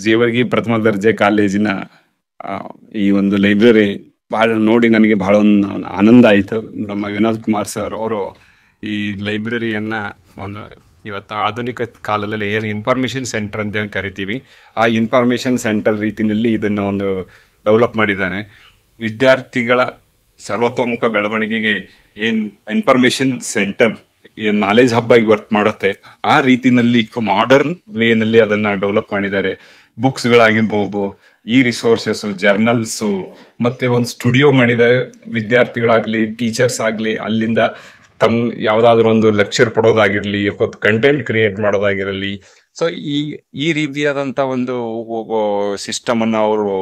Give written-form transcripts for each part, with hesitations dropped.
ಜೇವರ್ಗಿ ಪ್ರಥಮ ದರ್ಜೆ ಕಾಲೇಜಿನ ಈ ಒಂದು ಲೈಬ್ರರಿ ಬಹಳ ನೋಡಿ ನನಗೆ ಬಹಳ ಒಂದು ಆನಂದ ಆಯಿತು. ನಮ್ಮ ವಿನೋದ್ ಕುಮಾರ್ ಸರ್ ಅವರು ಈ ಲೈಬ್ರರಿಯನ್ನ ಒಂದು ಇವತ್ತು ಆಧುನಿಕ ಕಾಲದಲ್ಲಿ ಏನು ಇನ್ಫಾರ್ಮೇಶನ್ ಸೆಂಟರ್ ಅಂತ ಕರಿತೀವಿ, ಆ ಇನ್ಫಾರ್ಮೇಶನ್ ಸೆಂಟರ್ ರೀತಿಯಲ್ಲಿ ಇದನ್ನು ಒಂದು ಡೆವಲಪ್ ಮಾಡಿದ್ದಾನೆ. ವಿದ್ಯಾರ್ಥಿಗಳ ಸರ್ವತೋಮುಖ ಬೆಳವಣಿಗೆಗೆ ಏನು ಇನ್ಫಾರ್ಮೇಶನ್ ಸೆಂಟರ್ ಏನು ನಾಲೆಜ್ ಹಬ್ ಆಗಿ ವರ್ಕ್ ಮಾಡುತ್ತೆ, ಆ ರೀತಿನಲ್ಲಿ ಮಾಡರ್ನ್ ವೇನಲ್ಲಿ ಅದನ್ನ ಡೆವಲಪ್ ಮಾಡಿದ್ದಾರೆ. ಬುಕ್ಸ್ಗಳಾಗಿರ್ಬೋದು, ಈ ರಿಸೋರ್ಸಸ್, ಜರ್ನಲ್ಸು, ಮತ್ತೆ ಒಂದು ಸ್ಟುಡಿಯೋ ಮಾಡಿದ್ದಾರೆ. ವಿದ್ಯಾರ್ಥಿಗಳಾಗ್ಲಿ, ಟೀಚರ್ಸ್ ಆಗ್ಲಿ ಅಲ್ಲಿಂದ ತಮ್ಮ ಯಾವ್ದಾದ್ರು ಒಂದು ಲೆಕ್ಚರ್ ಕೊಡೋದಾಗಿರ್ಲಿ, ಕಂಟೆಂಟ್ ಕ್ರಿಯೇಟ್ ಮಾಡೋದಾಗಿರಲಿ, ಸೊ ಈ ರೀತಿಯಾದಂತ ಒಂದು ಸಿಸ್ಟಮ್ ಅನ್ನ ಅವರು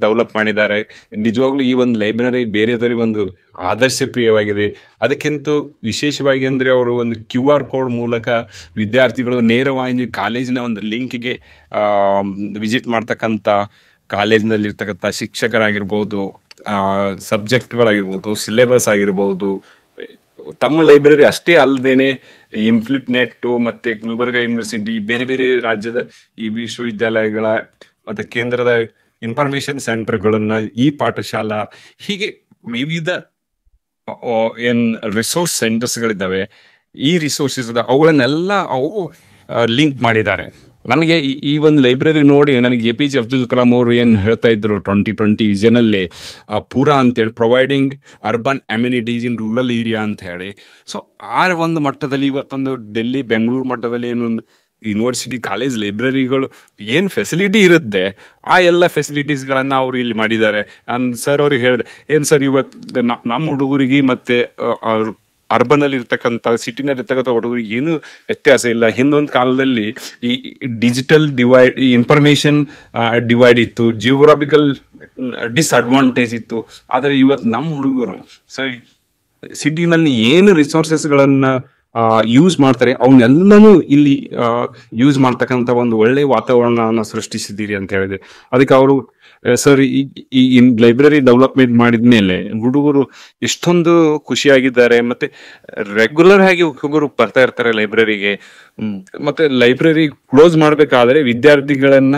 ಡೆವಲಪ್ ಮಾಡಿದ್ದಾರೆ. ನಿಜವಾಗ್ಲೂ ಈ ಒಂದು ಲೈಬ್ರರಿ ಬೇರೆದವರಿಗೆ ಒಂದು ಆದರ್ಶ ಪ್ರಿಯವಾಗಿದೆ. ಅದಕ್ಕಿಂತ ವಿಶೇಷವಾಗಿ ಅಂದ್ರೆ ಅವರು ಒಂದು QR ಕೋಡ್ ಮೂಲಕ ವಿದ್ಯಾರ್ಥಿಗಳು ನೇರವಾಗಿ ಕಾಲೇಜಿನ ಒಂದು ಲಿಂಕ್ಗೆ ವಿಸಿಟ್ ಮಾಡ್ತಕ್ಕಂಥ, ಕಾಲೇಜಿನಲ್ಲಿ ಇರ್ತಕ್ಕಂಥ ಶಿಕ್ಷಕರಾಗಿರ್ಬೋದು, ಸಬ್ಜೆಕ್ಟ್ಗಳಾಗಿರ್ಬೋದು, ಸಿಲೆಬಸ್ ಆಗಿರ್ಬೋದು, ತಮ್ಮ ಲೈಬ್ರರಿ ಅಷ್ಟೇ ಅಲ್ಲದೇನೆ ಇಂಪ್ಲಿಟ್ನೆಟ್ ಮತ್ತೆ ಗುಲ್ಬರ್ಗಾ ಯೂನಿವರ್ಸಿಟಿ, ಬೇರೆ ಬೇರೆ ರಾಜ್ಯದ ಈ ವಿಶ್ವವಿದ್ಯಾಲಯಗಳ ಮತ್ತೆ ಕೇಂದ್ರದ ಇನ್ಫಾರ್ಮೇಶನ್ ಸೆಂಟರ್ಗಳನ್ನ, ಈ ಪಾಠಶಾಲಾ, ಹೀಗೆ ವಿವಿಧ ಏನ್ ರಿಸೋರ್ಸ್ ಸೆಂಟರ್ಸ್ಗಳಿದ್ದಾವೆ, ಈ ರಿಸೋರ್ಸಸ್ ಅವುಗಳನ್ನೆಲ್ಲ ಅವು ಲಿಂಕ್ ಮಾಡಿದ್ದಾರೆ. ನನಗೆ ಈ ಒಂದು ಲೈಬ್ರರಿ ನೋಡಿ ನನಗೆ APJ ಅಬ್ದುಲ್ ಕಲಾಂ ಅವರು ಏನು ಹೇಳ್ತಾ ಇದ್ರು 2020 ವಿಷನಲ್ಲಿ ಪೂರಾ ಅಂತೇಳಿ, providing urban amenities in rural area ಅಂತ ಹೇಳಿ. ಸೊ ಆ ಒಂದು ಮಟ್ಟದಲ್ಲಿ ಇವತ್ತೊಂದು ಡೆಲ್ಲಿ, ಬೆಂಗಳೂರು ಮಟ್ಟದಲ್ಲಿ ಏನೊಂದು ಯೂನಿವರ್ಸಿಟಿ, ಕಾಲೇಜ್ ಲೈಬ್ರರಿಗಳು ಏನು ಫೆಸಿಲಿಟಿ ಇರುತ್ತೆ, ಆ ಎಲ್ಲ ಫೆಸಿಲಿಟೀಸ್ಗಳನ್ನ ಅವರು ಇಲ್ಲಿ ಮಾಡಿದ್ದಾರೆ. ಸರ್ ಅವ್ರಿಗೆ ಹೇಳಿದೆ, ಏನು ಸರ್ ಇವತ್ತು ನಮ್ಮ ಹುಡುಗರಿಗೆ ಮತ್ತೆ ಅರ್ಬನ್ ಅಲ್ಲಿ ಇರ್ತಕ್ಕಂಥ, ಸಿಟಿನಲ್ಲಿ ಇರ್ತಕ್ಕಂಥ ಹುಡುಗರಿಗೆ ಏನು ವ್ಯತ್ಯಾಸ ಇಲ್ಲ. ಹಿಂದೊಂದು ಕಾಲದಲ್ಲಿ ಈ ಡಿಜಿಟಲ್ ಡಿವೈಡ್, ಈ ಇನ್ಫಾರ್ಮೇಶನ್ ಡಿವೈಡ್ ಇತ್ತು, ಜಿಯೋಗ್ರಾಫಿಕಲ್ ಡಿಸ್ಅಡ್ವಾಂಟೇಜ್ ಇತ್ತು. ಆದರೆ ಇವತ್ತು ನಮ್ಮ ಹುಡುಗರು ಸಿಟಿನಲ್ಲಿ ಏನು ರಿಸೋರ್ಸಸ್ಗಳನ್ನ ಯೂಸ್ ಮಾಡ್ತಾರೆ, ಅವನ್ನೆಲ್ಲನೂ ಇಲ್ಲಿ ಯೂಸ್ ಮಾಡ್ತಕ್ಕಂಥ ಒಂದು ಒಳ್ಳೆ ವಾತಾವರಣನ ಸೃಷ್ಟಿಸಿದ್ದೀರಿ ಅಂತ ಹೇಳಿದೆ. ಅದಕ್ಕೆ ಅವರು ಸರ್ ಈ ಲೈಬ್ರರಿ ಡೆವಲಪ್ಮೆಂಟ್ ಮಾಡಿದ್ಮೇಲೆ ಹುಡುಗರು ಎಷ್ಟೊಂದು ಖುಷಿಯಾಗಿದ್ದಾರೆ. ಮತ್ತೆ ರೆಗ್ಯುಲರ್ ಆಗಿ ಹುಡುಗರು ಬರ್ತಾ ಇರ್ತಾರೆ ಲೈಬ್ರರಿಗೆ. ಮತ್ತೆ ಲೈಬ್ರರಿ ಕ್ಲೋಸ್ ಮಾಡ್ಬೇಕಾದ್ರೆ ವಿದ್ಯಾರ್ಥಿಗಳನ್ನ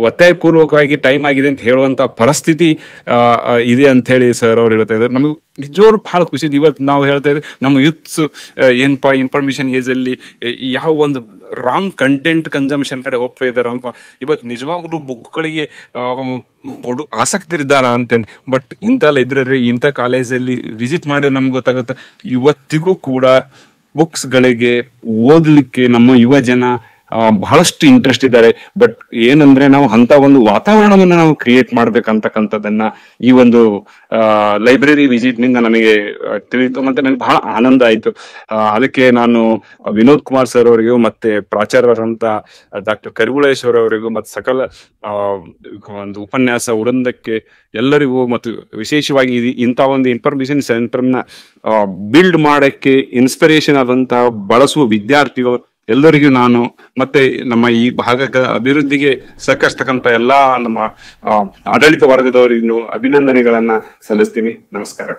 ಒತ್ತಾಯ ಪೂರ್ವಕವಾಗಿ ಟೈಮ್ ಆಗಿದೆ ಅಂತ ಹೇಳುವಂತ ಪರಿಸ್ಥಿತಿ ಇದೆ ಅಂತ ಹೇಳಿ ಸರ್ ಅವ್ರು ಹೇಳ್ತಾ ಇದ್ದಾರೆ. ನಮಗೆ ನಿಜವಾಗ್ಲೂ ಬಹಳ ಖುಷಿ ಇದೆ. ಇವತ್ತು ನಾವು ಹೇಳ್ತಾ ಇದ್ದೀವಿ ನಮ್ಮ ಯೂತ್ಸ್ ಏನಪ್ಪಾ ಇನ್ಫಾರ್ಮೇಶನ್ ಏಜ್ ಅಲ್ಲಿ ಯಾವ ಒಂದು ರಾಂಗ್ ಕಂಟೆಂಟ್ ಕನ್ಸಂಪ್ಷನ್ ಕಡೆ ಹೋಗ್ತಾ ಇದ್ದಾರೆ ಅಂತ. ಇವತ್ತು ನಿಜವಾಗ್ಲೂ ಬುಕ್ಗಳಿಗೆ ಆಸಕ್ತಿ ಇದ್ದಾರ ಅಂತೇನೆ. ಬಟ್ ಇಂಥ ಲೈಬ್ರರಿ, ಇಂಥ ಕಾಲೇಜಲ್ಲಿ ವಿಸಿಟ್ ಮಾಡಿ ನಮ್ಗೆ ಗೊತ್ತಾಗುತ್ತೆ, ಇವತ್ತಿಗೂ ಕೂಡ ಬುಕ್ಸ್ಗಳಿಗೆ ಓದಲಿಕ್ಕೆ ನಮ್ಮ ಯುವ ಜನ ಬಹಳಷ್ಟು ಇಂಟ್ರೆಸ್ಟ್ ಇದ್ದಾರೆ. ಬಟ್ ಏನಂದ್ರೆ ನಾವು ಅಂತ ಒಂದು ವಾತಾವರಣವನ್ನ ನಾವು ಕ್ರಿಯೇಟ್ ಮಾಡ್ಬೇಕಂತಕ್ಕಂಥದ್ದನ್ನ ಈ ಒಂದು ಲೈಬ್ರರಿ ವಿಸಿಟ್ ನಿಂದ ನನಗೆ ತಿಳಿಯಿತು. ಮತ್ತೆ ನನಗೆ ಬಹಳ ಆನಂದ ಆಯ್ತು. ಅದಕ್ಕೆ ನಾನು ವಿನೋದ್ ಕುಮಾರ್ ಸರ್ ಅವರಿಗೂ ಮತ್ತೆ ಪ್ರಾಚಾರ್ಯರಂತ ಡಾಕ್ಟರ್ ಕರಿಬುಳೇಶ್ವರ್ ಅವರಿಗೂ ಮತ್ತೆ ಸಕಲ ಒಂದು ಉಪನ್ಯಾಸ ವೃಂದಕ್ಕೆ ಎಲ್ಲರಿಗೂ, ಮತ್ತು ವಿಶೇಷವಾಗಿ ಇಂಥ ಒಂದು ಇನ್ಫಾರ್ಮೇಶನ್ ಸೆಂಟರ್ನ ಬಿಲ್ಡ್ ಮಾಡಕ್ಕೆ ಇನ್ಸ್ಪಿರೇಷನ್ ಆದಂತಹ ಬಳಸುವ ವಿದ್ಯಾರ್ಥಿಗಳು ಎಲ್ಲರಿಗೂ ನಾನು ಮತ್ತೆ ನಮ್ಮ ಈ ಭಾಗದ ಅಭಿವೃದ್ಧಿಗೆ ಸಹಕರಿಸ್ತಕ್ಕಂಥ ಎಲ್ಲಾ ನಮ್ಮ ಆಡಳಿತ ವರ್ಗದವರಿಗೂ ಅಭಿನಂದನೆಗಳನ್ನ ಸಲ್ಲಿಸ್ತೀನಿ. ನಮಸ್ಕಾರ.